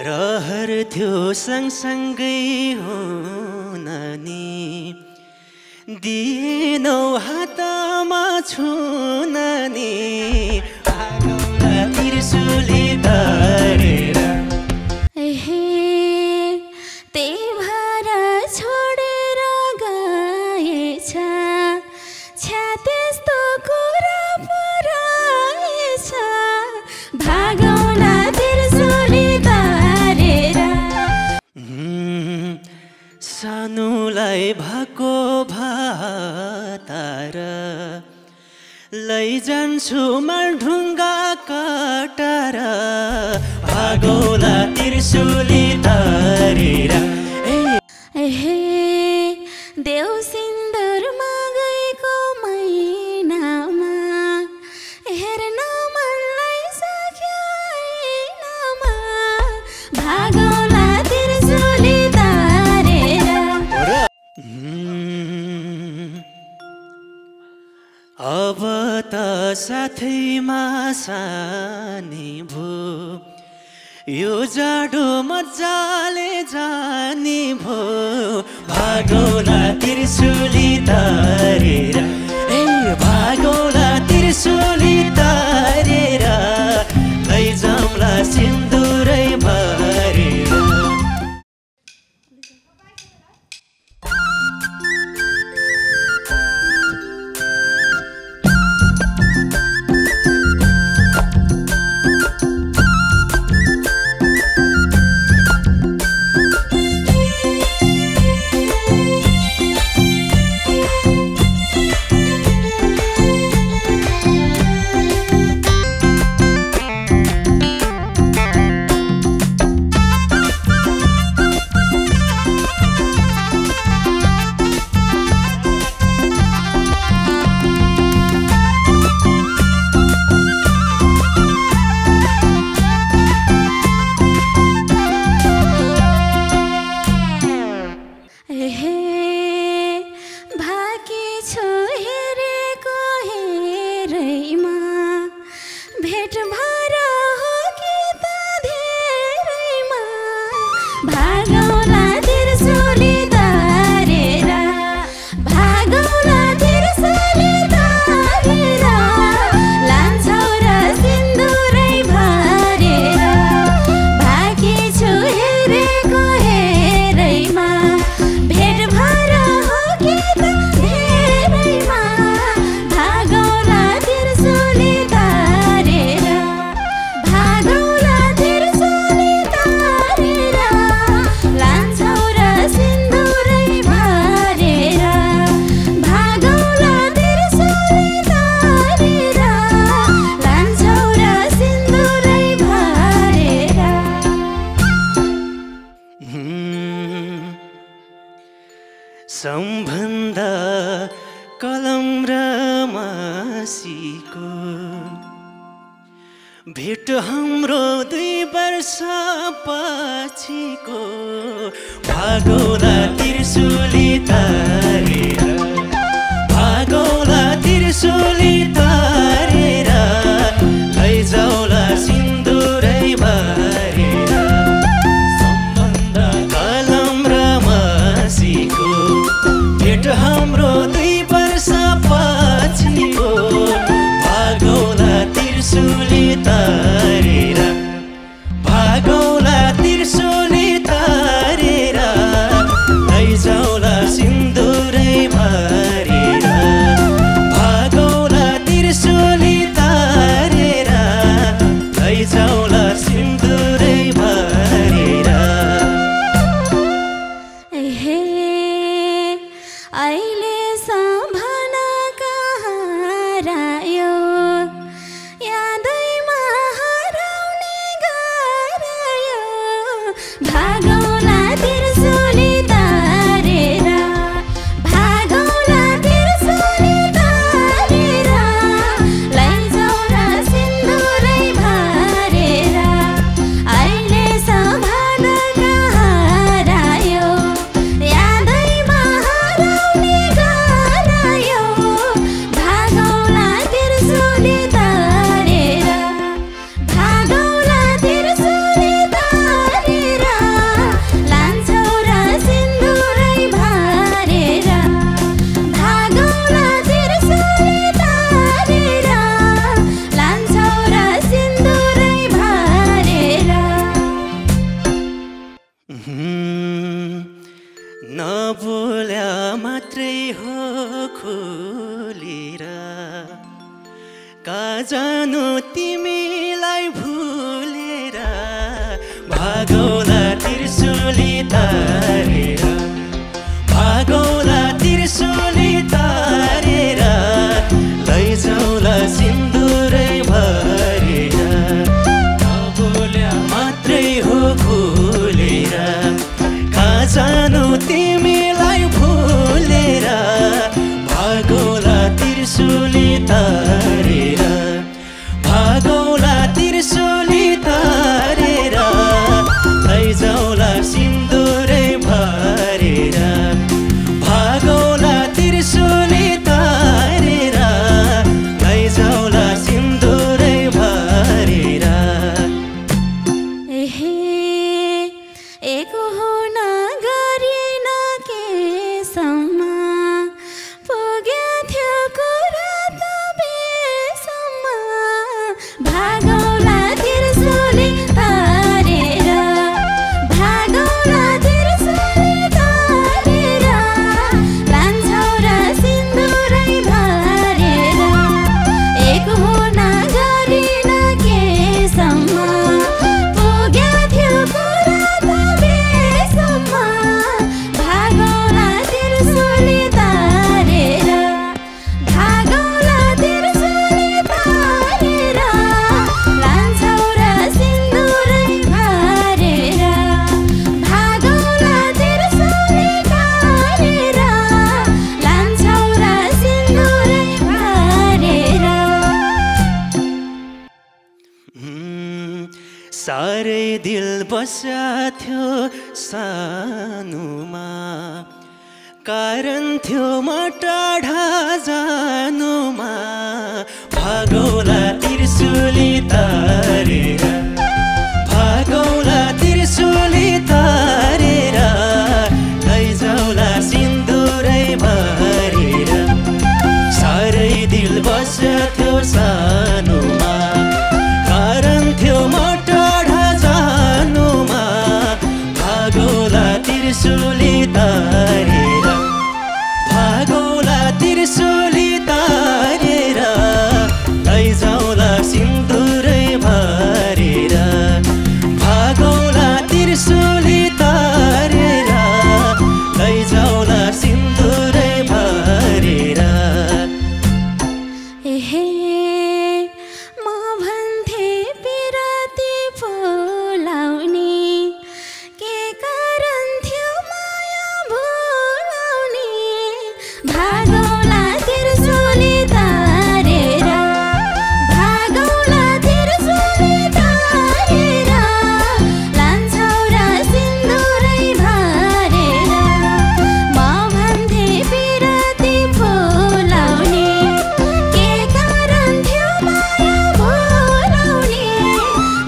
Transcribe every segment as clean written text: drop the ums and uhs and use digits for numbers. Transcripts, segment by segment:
रहर थियो सँगसँगै हुन नि दिएनौ हातमा छुन नि भागौला त्रिशुली धरेर त्यही भएर छोडेर गएछ छ्या त्यस्तो कुरा पुराएछ भागौला त्रिशुली धरेर सानुलाई भएको भातार लैजान्छु मालढुङ्गा कटार भागौला त्रिशुली धरेर देउ सिन्दुरमा गएको महिनामा हेर्न मनलाई सक्यो ऐनामा भागौला त्रिशुली धरेर अब त साथैमा सानी भो यो जाडो मजाले जाने भो भागौला त्रिशुली धरेर भागौला त्रिशुली धरेर लैजाउँला सिन्दुरै भरेर सम्बन्ध कलम र मासीको भेट हाम्रो 2 वर्ष पछिको भागौला त्रिशुली धरेर भागौला त्रिशुली धरेर लैजाउला सिन्दुरै भरेर सम्बन्ध कलम र मासीको भेट हाम्रो 2 वर्ष पछिको भागौला त्रिशुली धरेर भागौला त्रिशुली धरेर लैजाउला सिन्दुरै भरेर भागौला त्रिशुली धरेर लैजाउला सिन्दुरै भरेर अहिले सम्भन कहाँ रायो यादैमा हराउने गरायो भागौला त्रिशुली धरेर भागौला त्रिशुली धरेर लैजाउला सिन्दुरै भरेर भागौला त्रिशूली तारेर भागौला त्रिशूली तारेर लैजाउला सिन्दुरै भरेर नबोल्या मात्रै हो भुलेर कहाँ जानु तिमीलाई भुलेर भागौला त्रिशूली तारेर भागौला त्रिशूली तारेर लैजाउला सिन्दुरै भरेर भागौला त्रिशूली तारेर लैजाउला सिन्दुरै भरेर एक हुन गरिन केसम्म पुग्यो थियो कुरा त बेसम्म भागौला त्रिशूली तारेर भागौला त्रिशूली तारेर लान्छौ र सिन्दुरै भरेर एक हुन गरिन केसम्म पुग्यो थियो कुरा त बेसम्म भागौला त्रिशूली तारेर भागौला त्रिशूली तारेर लान्छौ र सिन्दुरै भरेर भागौला त्रिशूली तारेर लान्छौ र सिन्दुरै भरेर साह्रै दिल बस्या थियो सानुमा कारण थियो म टाढा जानुमा भागौला त्रिशूली तारेर भागौला त्रिशूली तारेर लैजाउला सिन्दुरै भरेर साह्रै दिल बस्या थियो सानुमा कारण थियो म टाढा जानुमा भागौला त्रिशूली तारेर भागौला त्रिशूली तारेर लैजाउला सिन्दुरै भरेर भागौला त्रिशूली तारेर लैजाउला सिन्दुरै भरेर म भन्थे पिराती फुलाउने के कारण थियो माया भुलाउने भागौला त्रिशूली तारेर भागौला त्रिशूली तारेर लान्छौ र सिन्दुरै भरेर म भन्थे पिराती फुलाउने के कारण थियो माया भुलाउने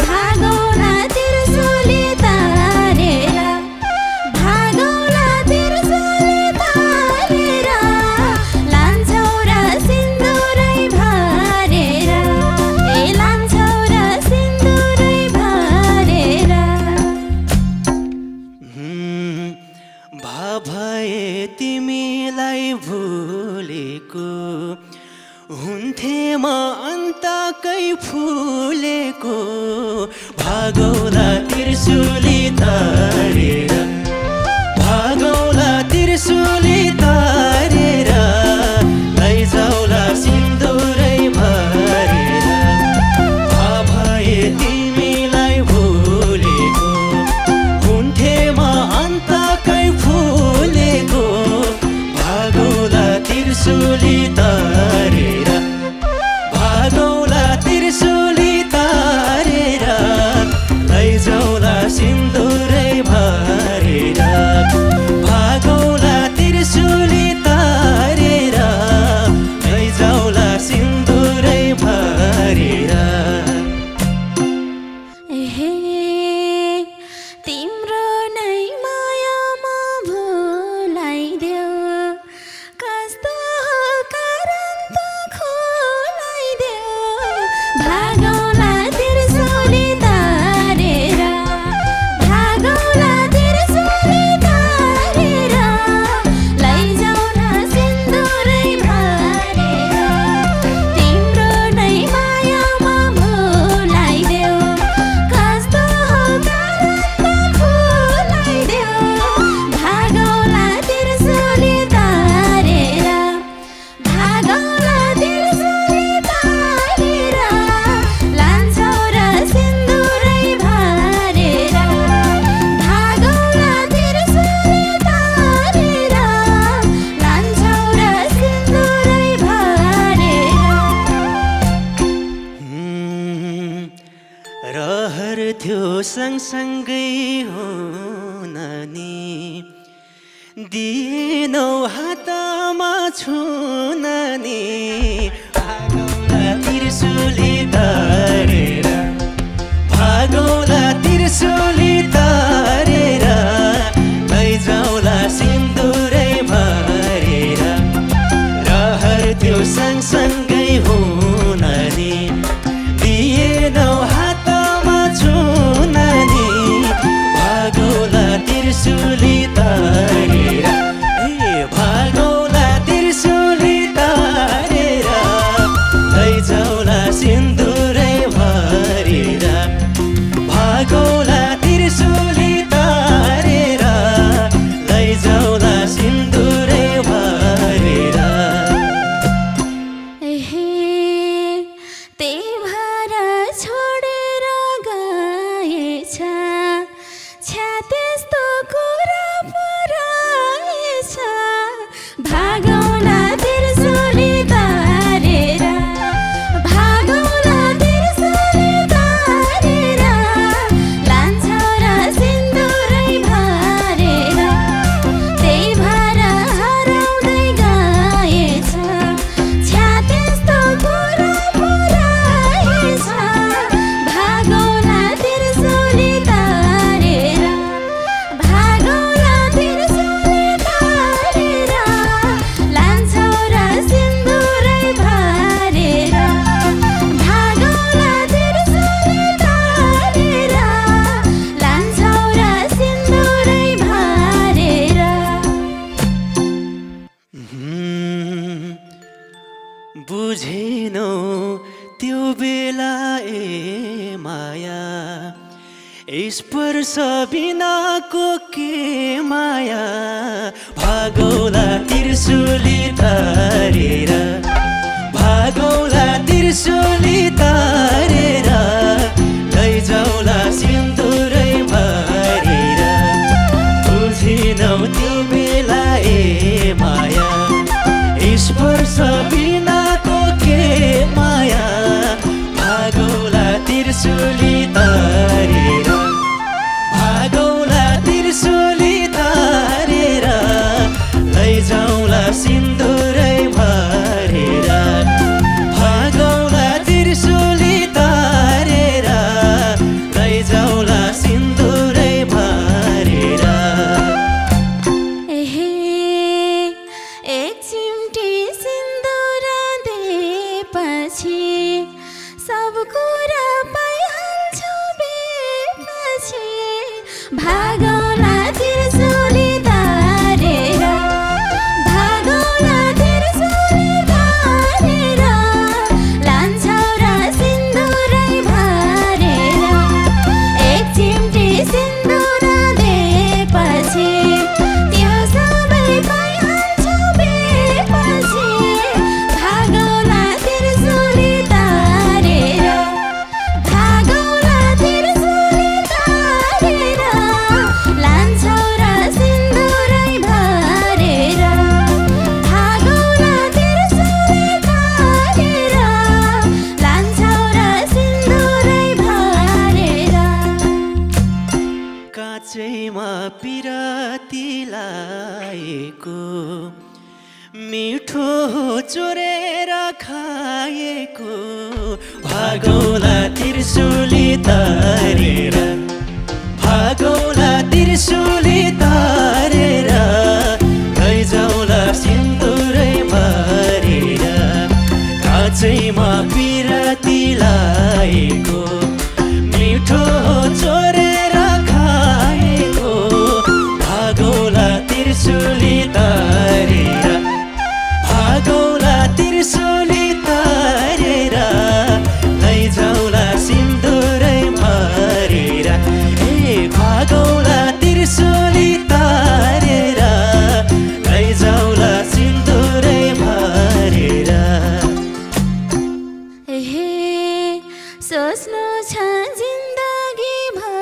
भागौला त्रिशूली तारेर भागौला त्रिशूली तारेर लान्छौ र सिन्दुरै भरेर लान्छौ र सिन्दुरै भरेर भए तिमीलाई भुलेको हुन्थे म अन्तकै फुलेको भागौला त्रिशूली तारेर भागौला त्रिशूली तारेर लैजाउला सिन्दुरै भरेर भए तिमीलाई भुलेको हुन्थे म अन्तकै फुलेको भागौला त्रिशूली तारेर भागौला त्रिशूली तारेर लैजाउला सिन्दुरै भरेर भागौला त्रिशूली तारेर लैजाउला सिन्दुरै भरेर तिम्रो नै मायामा भुलाइदेऊ कस्तो हो कारण त खोलाइदेऊ भागौला त्रिशूली तारेर भागौला त्रिशूली तारेर लैजाऊ र सिन्दुरै भरेर तिम्रो नै मायामा भुलाइदेऊ कस्तो थियो सँगसँगै हुन नि दिएनौ हातमा छुन नि भागौला त्रिशूली तारेर भागौला त्रिशूली तारेर लैजाउला सिन्दुरै भरेर रहर त्यो सँगसँगै हुन नि दिएनौ हातमा छुन नि भागौला त्रिशूली तारेर भागौला त्रिशूली तारेर लैजाउला सिन्दुरै भरेर भागौला त्रिशूली तारेर लैजाउला सिन्दुरै भरेर त्यही भएर छोडेर गएछ छ्या त्यस्तो कुरा पो रहेछ भागौला त्रिशूली तारेर भागौला त्रिशूली तारेर लान्छौ र सिन्दुरै भरेर त्यही भएर हराउँदै गएछ छ्या त्यस्तो कुरा पो रहेछ भागौला त्रिशूली तारेर भागौला त्रिशूली तारेर लान्छौ र सिन्दुरै भरेर भागौला त्रिशूली तारेर लान्छौ र सिन्दुरै भरेर बुझेनौ त्यो बेला ए माया स्पर्श बिनाको के माया भागौला त्रिशूली तारेर भागौला त्रिशूली तारेर लैजाउला सिन्दुरै भरेर बुझेनौ त्यो बेला ए माया स्पर्श बिनाको के माया भागौला त्रिशूली तारेर भागौला त्रिशूली तारेर लैजाउला सिन्दुरै भरेर भागौला त्रिशूली तारेर लैजाउला सिन्दुरै भरेर एक चिम्टी सिन्दुर दिएपछि सब कुरा पाइहाल्छौ बेपछि भागौला त्रिशूली तारेर भागौला त्रिशूली तारेर लान्छौ र सिन्दुरै भरेर एक चिम्टी सिन्दुर दिएपछि त्यो सबै पाइहाल्छौ बेपछि भागौला त्रिशूली तारेर भागौला त्रिशूली तारेर लान्छौ र सिन्दुरै भरेर भागौला त्रिशूली तारेर लान्छौ र सिन्दुरै भरेर काँचैमा पिराती लाएको मिठो चोरेर खाएको भागौला त्रिशूली तारेर भागौला त्रिशूली तारेर लैजाउला सिन्दुरै भरेर काँचैमा पिराती लाएको मिठो चोरेर खाएको भागौला त्रिशूली तारेर भागौला त्रिशूली तारेर लैजाउला सिन्दुरै भरेर भागौला त्रिशूली तारेर लैजाउला सिन्दुरै भरेर सोच्नु छ जिन्दगी भर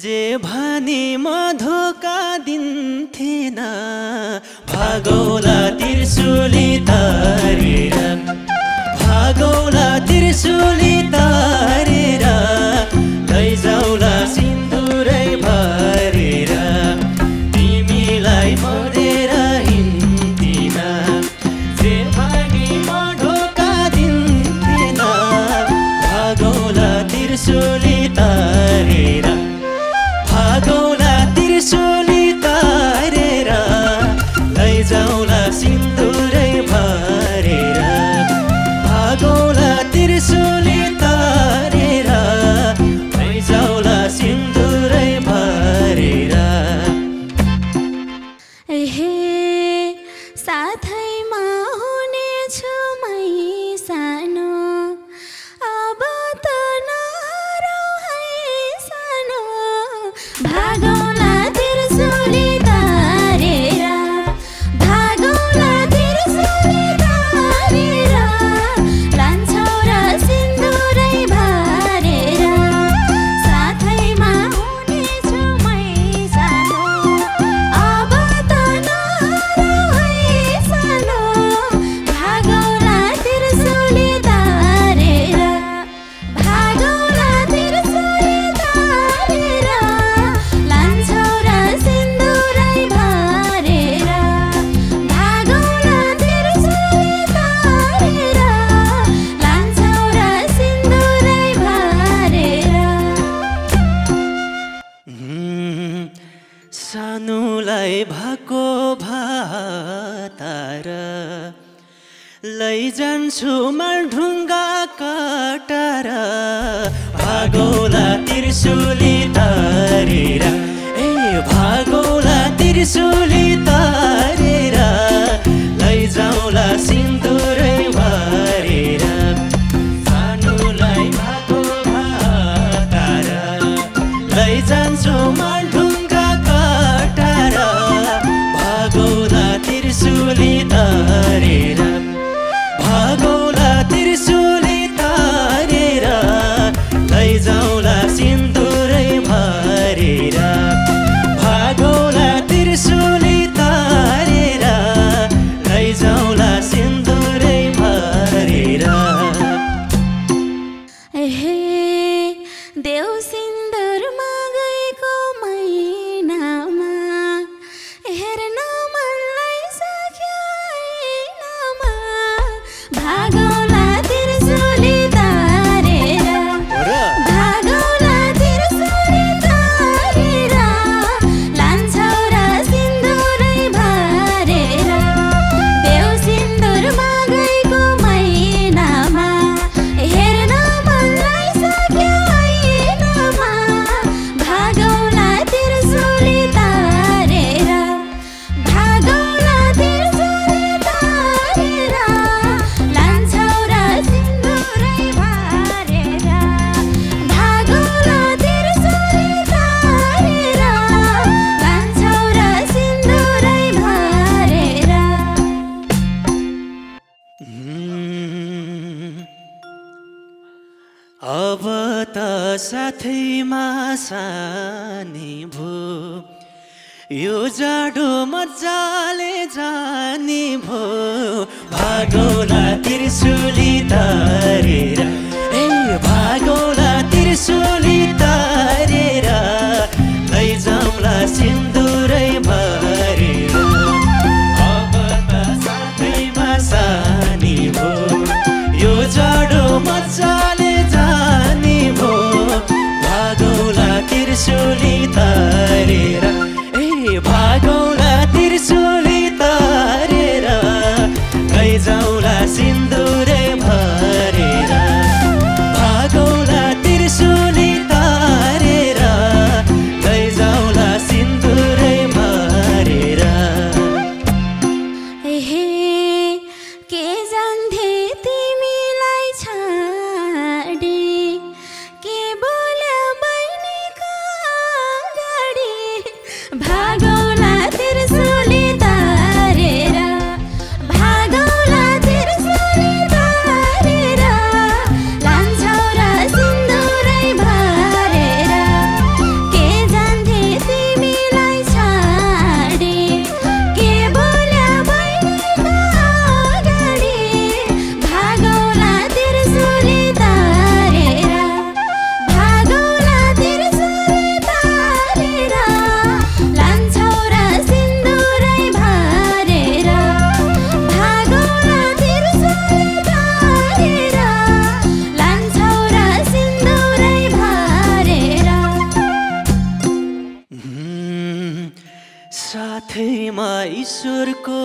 जे भनी म धोका दिन्थेन भागौला त्रिशूली तारेर भागौला त्रिशूली तारेर लैजाउला सिन्दुरै भरेर तिमीलाई मरेर हिँड्दिन जे भनी म धोका दिन्थेन भागौला त्रिशूली तारेर भागौला त्रिशूली तारेर लैजाउला सिन्दुरै भरेर भागौला त्रिशूली तारेर लैजाउला सिन्दुरै भरेर हे साथैमा हुनेछु मै सानो अब त नहराउ है सानो भागौला त्रिशूली तारेर भागौला त्रिशूली तारेर लान्छौ र सिन्दुरै भरेर साथैमा हुनेछु मै सानो अब त नहराउ है सानो भागौला त्रिशूली तारेर भागौला त्रिशूली तारेर लान्छौ र सिन्दुरै भरेर भागौला त्रिशूली तारेर लान्छौ र सिन्दुरै भरेर सानोलाई भएको भातार लैजान्छु मालढुङ्गा कटार भागौला त्रिशूली तारेर भागौला त्रिशूली तारेर लैजाउला सिन्दुरै भरेर सानोलाई भएको भातार लैजान्छु मालढुङ्गा कटार भागौला त्रिशूली तारेर भागौला त्रिशूली तारेर लैजाउला सिन्दुरै भरेर भागौला त्रिशूली तारेर लैजाउला सिन्दुरै भरेर हे देउ सिन्दुरमा गएको महिनामा हेर्न मनलाई सक्यो ऐनामा भागौला त्रिशूली तारेर भागौला त्रिशूली तारेर लान्छौ र सिन्दुरै भरेर देउ सिन्दुरमा गएको महिनामा हेर्न मनलाई सक्यो ऐनामा भागौला त्रिशूली तारेर भागौला त्रिशूली तारेर लान्छौ र सिन्दुरै भरेर भागौला त्रिशूली तारेर लान्छौ र सिन्दुरै भरेर अब त साथैमा सानी भो यो जाडो मजाले जाने भो भागौला त्रिशूली तारेर भागौला त्रिशूली तारेर लैजाउला सिन्दुरै भरेर अब त साथैमा सानी भो यो जाडो मजाले जाने भो भागौला त्रिशूली तारेर भागौला त्रिशूली तारेर लैजाउला सिन्दुरै भरेर भागौला त्रिशूली तारेर लैजाउला सिन्दुरै भरेर हे के जान्थे तिमीलाई छाडी के बोल्यो बहिनीको साथैमा ईश्वरको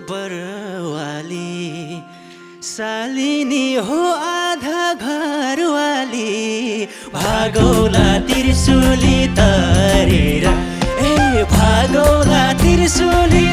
बरवाली सालिनी हो आधा घरवाली भागौला त्रिशूली तरेर ए भागौला त्रिशूली